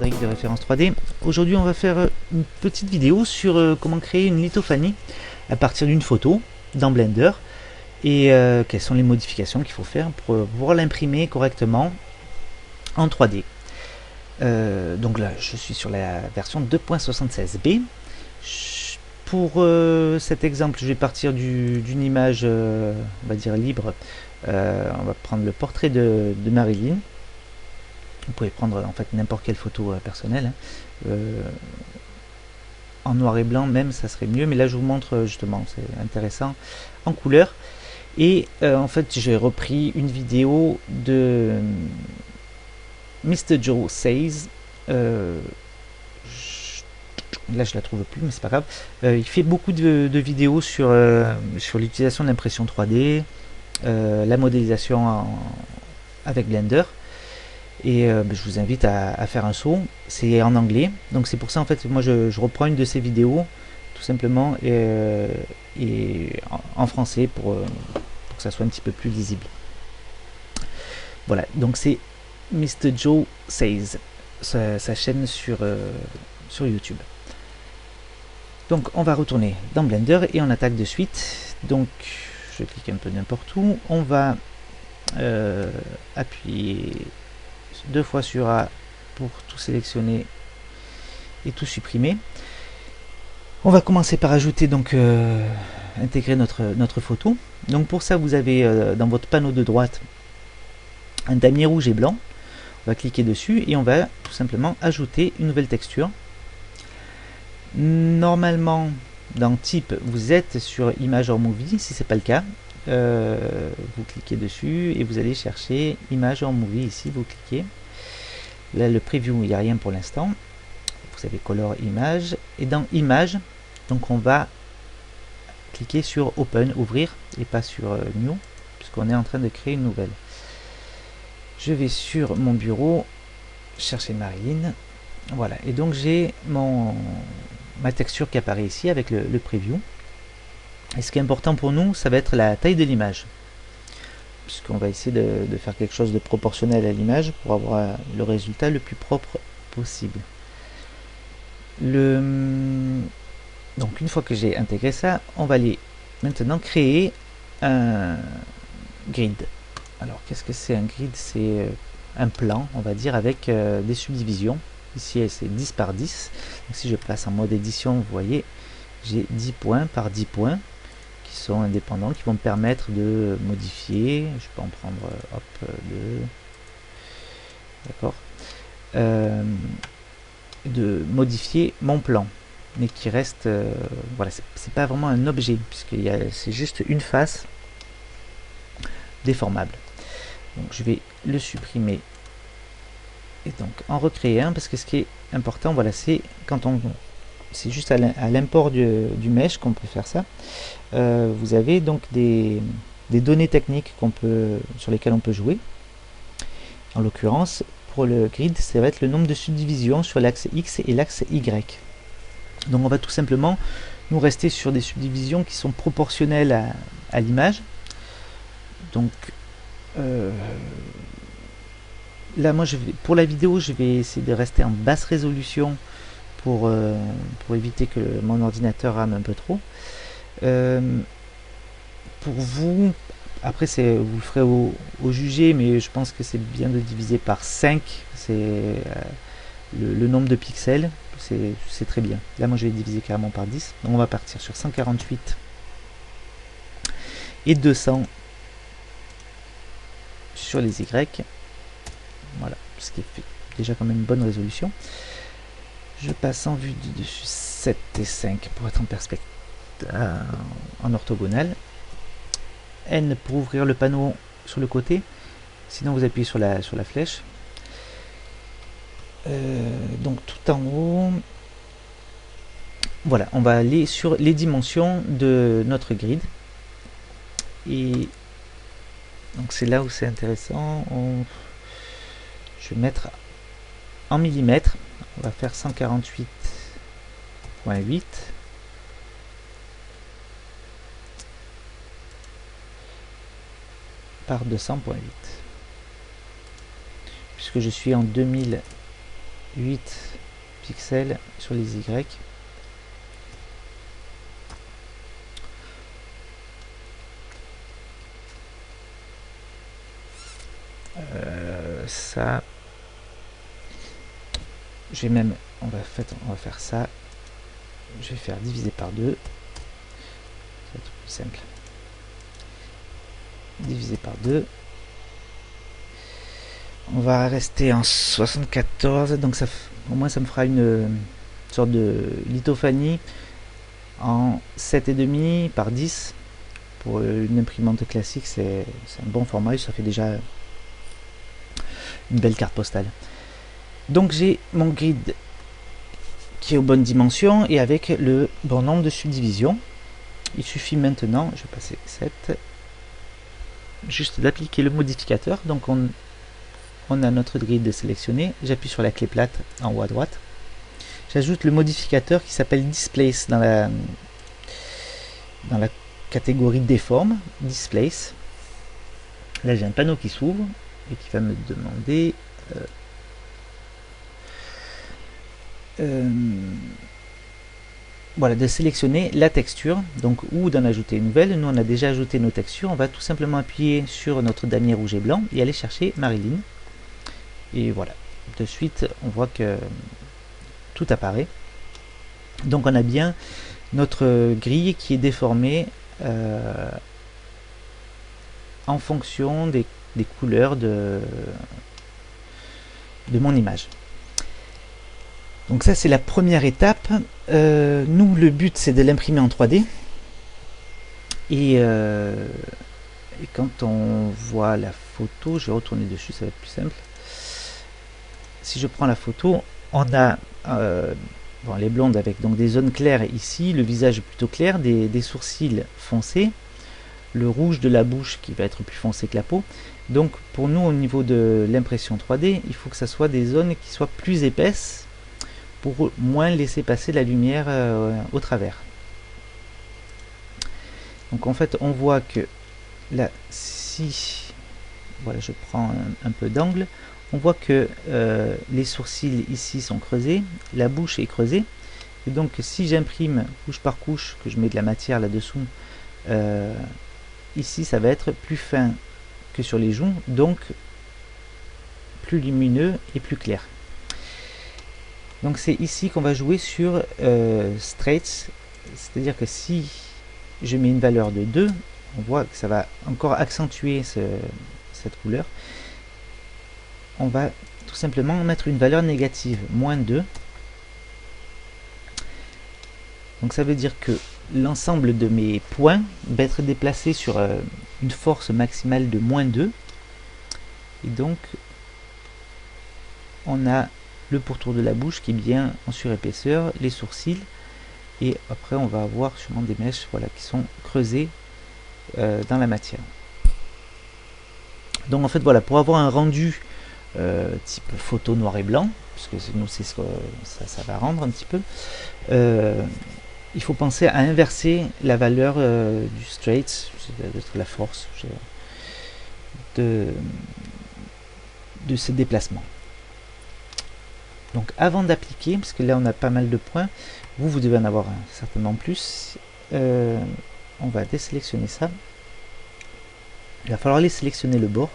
Cédric de Référence 3D. Aujourd'hui on va faire une petite vidéo sur comment créer une lithophanie à partir d'une photo dans Blender et quelles sont les modifications qu'il faut faire pour pouvoir l'imprimer correctement en 3D. Donc là je suis sur la version 2.76b. Pour cet exemple je vais partir d'une image on va dire libre. On va prendre le portrait de Marilyn. Vous pouvez prendre en fait n'importe quelle photo personnelle, en noir et blanc même ça serait mieux, mais là je vous montre justement, c'est intéressant, en couleur. Et en fait j'ai repris une vidéo de Mr. Joe Says, là je la trouve plus mais c'est pas grave. Il fait beaucoup de vidéos sur l'utilisation de l'impression 3D, la modélisation avec Blender. Et je vous invite à faire un saut. C'est en anglais, donc c'est pour ça en fait moi je reprends une de ces vidéos tout simplement et en français pour que ça soit un petit peu plus lisible. Voilà, donc c'est Mr. Joe Says, sa chaîne sur YouTube. Donc on va retourner dans Blender et on attaque de suite. Donc je clique un peu n'importe où, on va appuyer 2 fois sur A pour tout sélectionner et tout supprimer. On va commencer par ajouter donc intégrer notre photo. Donc pour ça vous avez dans votre panneau de droite un damier rouge et blanc. On va cliquer dessus et on va tout simplement ajouter une nouvelle texture. Normalement dans type vous êtes sur image or movie. Si c'est pas le cas, vous cliquez dessus et vous allez chercher image or movie. Ici vous cliquez. Là le preview il n'y a rien pour l'instant. Vous avez color image et dans image donc on va cliquer sur open, ouvrir, et pas sur new puisqu'on est en train de créer une nouvelle. Je vais sur mon bureau chercher Marilyn, voilà, et donc j'ai ma texture qui apparaît ici avec le preview. Et ce qui est important pour nous, ça va être la taille de l'image, puisqu'on va essayer de faire quelque chose de proportionnel à l'image pour avoir le résultat le plus propre possible. Donc une fois que j'ai intégré ça, on va aller maintenant créer un grid. Alors qu'est-ce que c'est un grid? C'est un plan, on va dire, avec des subdivisions. Ici c'est 10 par 10. Donc si je passe en mode édition, vous voyez, j'ai 10 points par 10 points qui sont indépendants, qui vont me permettre de modifier. Je peux en prendre hop, deux. D'accord. De modifier mon plan, mais qui reste voilà, c'est pas vraiment un objet puisque c'est juste une face déformable. Donc je vais le supprimer et donc en recréer un, parce que ce qui est important, voilà, c'est quand c'est juste à l'import du mesh qu'on peut faire ça. Vous avez donc des données techniques sur lesquelles on peut jouer. En l'occurrence pour le grid, ça va être le nombre de subdivisions sur l'axe X et l'axe Y. Donc on va tout simplement nous rester sur des subdivisions qui sont proportionnelles à l'image. Donc là moi pour la vidéo je vais essayer de rester en basse résolution pour éviter que mon ordinateur rame un peu trop. Pour vous, après vous le ferez au jugé, mais je pense que c'est bien de diviser par 5, c'est le nombre de pixels, c'est très bien. Là moi je vais diviser carrément par 10, donc on va partir sur 148 et 200 sur les Y. Voilà, ce qui fait déjà quand même une bonne résolution. Je passe en vue du dessus 7 et 5 pour être en perspective en orthogonale. N pour ouvrir le panneau sur le côté, sinon vous appuyez sur la flèche. Donc tout en haut, voilà, on va aller sur les dimensions de notre grid et donc c'est là où c'est intéressant. Je vais mettre en millimètres, on va faire 148.8 par 200.8 puisque je suis en 2000 8 pixels sur les Y. Ça, je vais même, on va faire ça. Je vais faire diviser par 2. Ça va être plus simple. Divisé par 2. On va rester en 74, donc ça, au moins ça me fera une sorte de lithophanie en 7,5 par 10. Pour une imprimante classique, c'est un bon format et ça fait déjà une belle carte postale. Donc j'ai mon grid qui est aux bonnes dimensions et avec le bon nombre de subdivisions. Il suffit maintenant, je vais passer 7, juste d'appliquer le modificateur. Donc on a notre grid sélectionné. J'appuie sur la clé plate en haut à droite. J'ajoute le modificateur qui s'appelle Displace dans la catégorie Deform, Displace. Là j'ai un panneau qui s'ouvre et qui va me demander voilà, de sélectionner la texture, donc ou d'en ajouter une nouvelle. Nous on a déjà ajouté nos textures, on va tout simplement appuyer sur notre damier rouge et blanc et aller chercher Marilyn. Et voilà, de suite on voit que tout apparaît. Donc on a bien notre grille qui est déformée en fonction des couleurs de mon image. Donc ça c'est la première étape. Nous le but c'est de l'imprimer en 3D. Et quand on voit la photo, je vais retourner dessus, ça va être plus simple. Si je prends la photo, on a bon, les blondes avec donc des zones claires ici, le visage plutôt clair, des sourcils foncés, le rouge de la bouche qui va être plus foncé que la peau. Donc pour nous au niveau de l'impression 3D, il faut que ça soit des zones qui soient plus épaisses pour moins laisser passer la lumière au travers. Donc en fait on voit que là, si voilà, je prends un peu d'angle, on voit que les sourcils ici sont creusés, la bouche est creusée, et donc si j'imprime couche par couche, que je mets de la matière là-dessous, ici ça va être plus fin que sur les joues, donc plus lumineux et plus clair. Donc c'est ici qu'on va jouer sur Straights, c'est-à-dire que si je mets une valeur de 2, on voit que ça va encore accentuer cette couleur. On va tout simplement mettre une valeur négative, moins 2. Donc ça veut dire que l'ensemble de mes points va être déplacé sur une force maximale de moins 2. Et donc on a le pourtour de la bouche qui est bien en surépaisseur, les sourcils, et après on va avoir sûrement des mèches, voilà, qui sont creusées dans la matière. Donc en fait voilà, pour avoir un rendu type photo noir et blanc, parce que nous c'est ce que ça va rendre un petit peu, il faut penser à inverser la valeur du straight, c'est-à-dire la force de ces déplacements. Donc avant d'appliquer, parce que là on a pas mal de points, vous devez en avoir certainement plus, on va désélectionner ça. Il va falloir aller sélectionner le bord.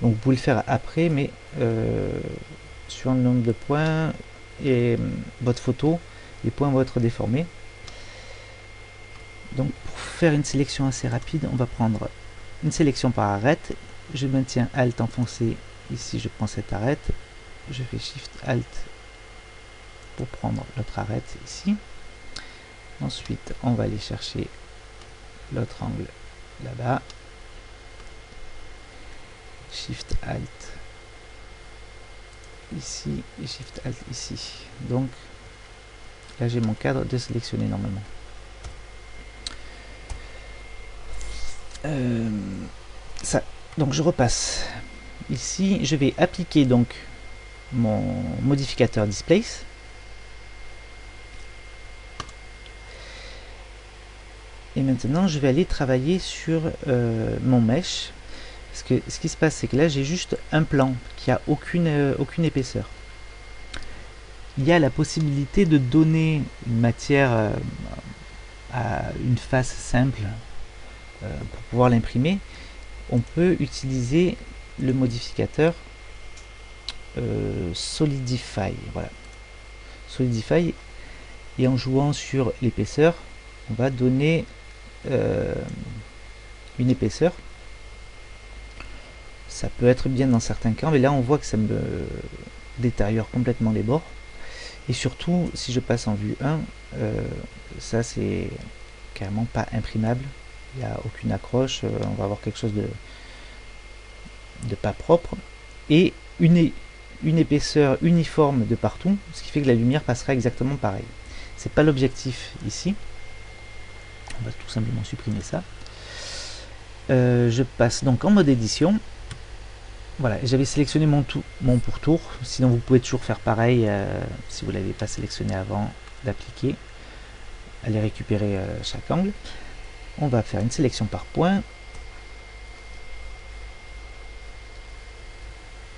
Donc vous pouvez le faire après, mais sur le nombre de points et votre photo, les points vont être déformés. Donc pour faire une sélection assez rapide, on va prendre une sélection par arête. Je maintiens Alt enfoncé, ici je prends cette arête. Je fais Shift Alt pour prendre l'autre arête ici. Ensuite, on va aller chercher l'autre angle là-bas. Shift Alt ici et Shift Alt ici. Donc là j'ai mon cadre de sélectionner normalement. Donc je repasse ici, je vais appliquer donc mon modificateur Displace. Et maintenant je vais aller travailler sur mon mesh. Parce que ce qui se passe, c'est que là j'ai juste un plan qui a aucune épaisseur. Il y a la possibilité de donner une matière à une face simple pour pouvoir l'imprimer. On peut utiliser le modificateur Solidify. Voilà. Solidify, et en jouant sur l'épaisseur, on va donner une épaisseur. Ça peut être bien dans certains cas, mais là on voit que ça me détériore complètement les bords. Et surtout, si je passe en vue 1, ça c'est carrément pas imprimable. Il n'y a aucune accroche, on va avoir quelque chose de pas propre. Et une épaisseur uniforme de partout, ce qui fait que la lumière passera exactement pareil. C'est pas l'objectif ici. On va tout simplement supprimer ça. Je passe donc en mode édition. Voilà, j'avais sélectionné mon pourtour. Sinon, vous pouvez toujours faire pareil si vous ne l'avez pas sélectionné avant d'appliquer. Allez récupérer chaque angle. On va faire une sélection par point.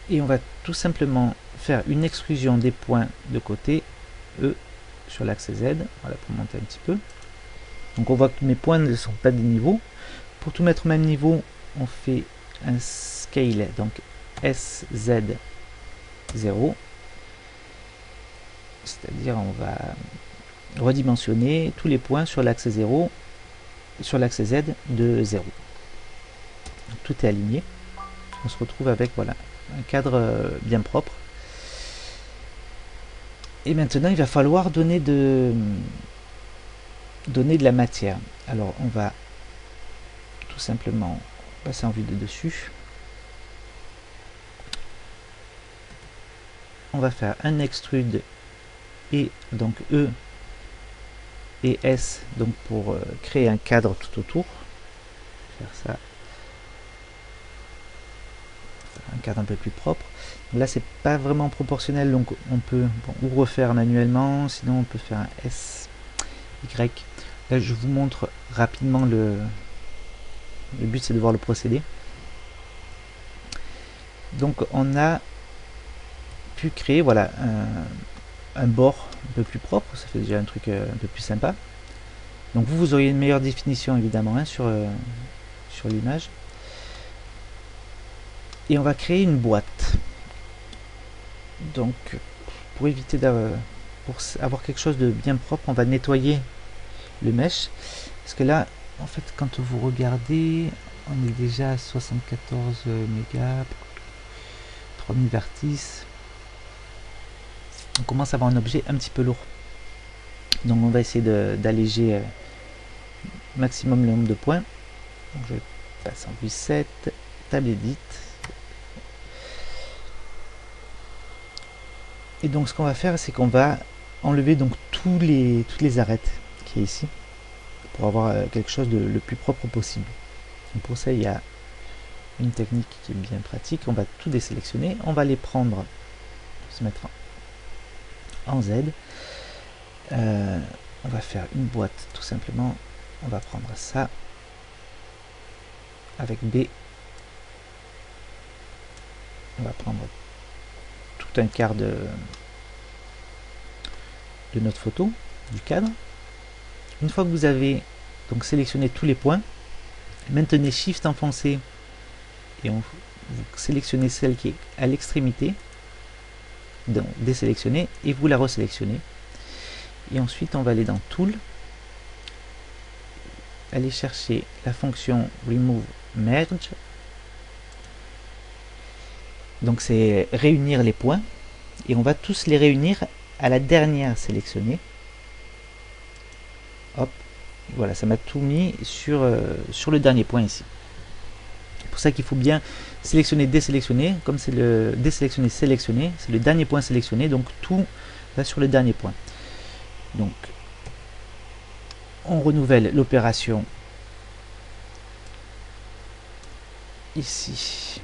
Et on va tout simplement faire une exclusion des points de côté, E, sur l'axe Z. Voilà, pour monter un petit peu. Donc on voit que mes points ne sont pas des niveaux. Pour tout mettre au même niveau, on fait un scale, donc SZ0. C'est-à-dire on va redimensionner tous les points sur l'axe 0, sur l'axe Z de 0. Donc, tout est aligné. On se retrouve avec voilà, un cadre bien propre. Et maintenant, il va falloir donner de la matière. Alors, on va tout simplement passer en vue de dessus. On va faire un extrude et donc E et S donc pour créer un cadre tout autour. Faire ça. Un cadre un peu plus propre. Là c'est pas vraiment proportionnel, donc on peut ou refaire manuellement, sinon on peut faire un S, Y. Là je vous montre rapidement le but, c'est de voir le procédé. Donc on a pu créer voilà un bord un peu plus propre, ça fait déjà un truc un peu plus sympa. Donc vous auriez une meilleure définition évidemment hein, sur l'image. Et on va créer une boîte. Donc pour éviter pour avoir quelque chose de bien propre, on va nettoyer le mesh. Parce que là, en fait, quand vous regardez, on est déjà à 74 mégas, 3000 vertices. On commence à avoir un objet un petit peu lourd. Donc on va essayer d'alléger maximum le nombre de points. Donc je passe en vue 7, table edit. Et donc ce qu'on va faire, c'est qu'on va enlever donc toutes les arêtes qui est ici pour avoir quelque chose de le plus propre possible. Donc pour ça, il y a une technique qui est bien pratique. On va tout désélectionner, on va les prendre, se mettre en Z. On va faire une boîte tout simplement. On va prendre ça avec B. On va prendre tout un quart de notre photo, du cadre. Une fois que vous avez donc sélectionné tous les points, maintenez Shift enfoncé et vous sélectionnez celle qui est à l'extrémité, donc désélectionnez, et vous la resélectionnez. Et ensuite on va aller dans Tool, aller chercher la fonction Remove Merge. Donc c'est réunir les points, et on va tous les réunir à la dernière sélectionnée. Hop, voilà, ça m'a tout mis sur le dernier point ici. C'est pour ça qu'il faut bien sélectionner, désélectionner. Comme c'est le désélectionner, sélectionner, c'est le dernier point sélectionné, donc tout va sur le dernier point. Donc on renouvelle l'opération ici.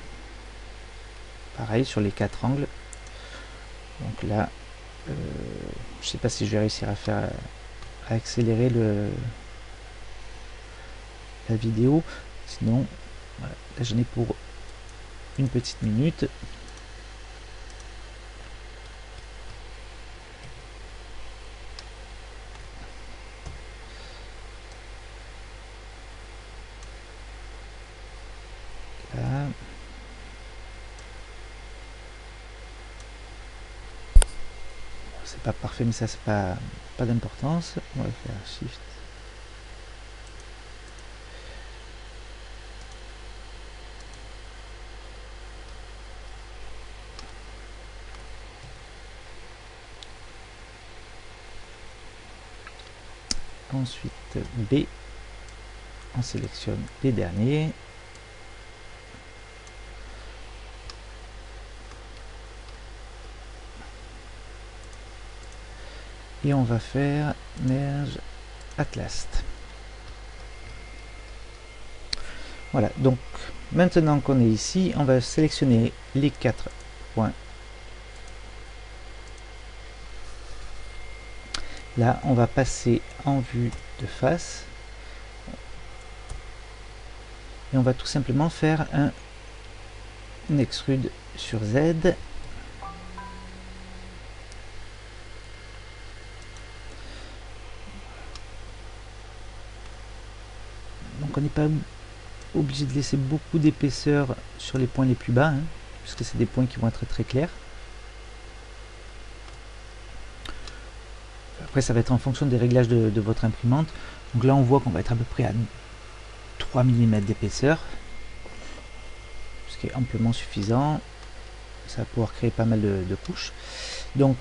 Pareil sur les 4 angles. Donc là, je sais pas si je vais réussir à accélérer la vidéo. Sinon, voilà, là je n'ai pour une petite minute. Là. C'est pas parfait, mais ça c'est pas d'importance. On va faire Shift. Ensuite B, on sélectionne les derniers. Et on va faire Merge at last. Voilà, donc maintenant qu'on est ici, on va sélectionner les 4 points. Là, on va passer en vue de face. Et on va tout simplement faire un extrude sur Z. Donc on n'est pas obligé de laisser beaucoup d'épaisseur sur les points les plus bas, hein, puisque c'est des points qui vont être très clairs. Après, ça va être en fonction des réglages de votre imprimante. Donc là, on voit qu'on va être à peu près à 3 mm d'épaisseur, ce qui est amplement suffisant. Ça va pouvoir créer pas mal de couches. Donc,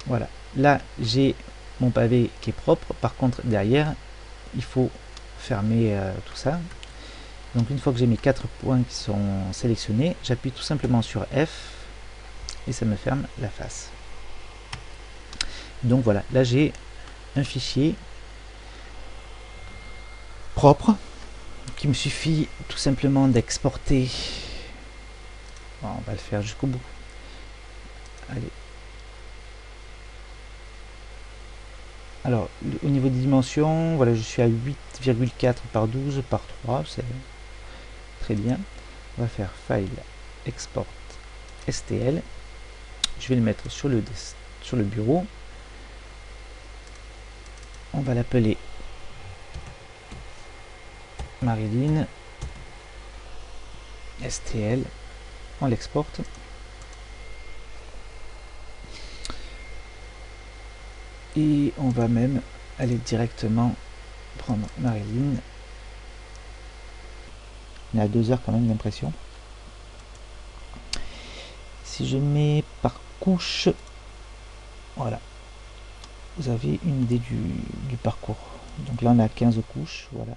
voilà. Là, j'ai mon pavé qui est propre. Par contre, derrière, il faut fermer tout ça. Donc, une fois que j'ai mes 4 points qui sont sélectionnés, j'appuie tout simplement sur F et ça me ferme la face. Donc voilà, là j'ai un fichier propre qui me suffit tout simplement d'exporter. Bon, on va le faire jusqu'au bout. Allez. Alors, au niveau des dimensions, voilà, je suis à 8,4 par 12 par 3, c'est très bien. On va faire File, Export, STL. Je vais le mettre sur le bureau. On va l'appeler Marilyn STL. On l'exporte. Et on va même aller directement prendre Marilyn. On est à 2 heures quand même l'impression. Si je mets par couche, voilà, vous avez une idée du parcours. Donc là on a 15 couches, voilà.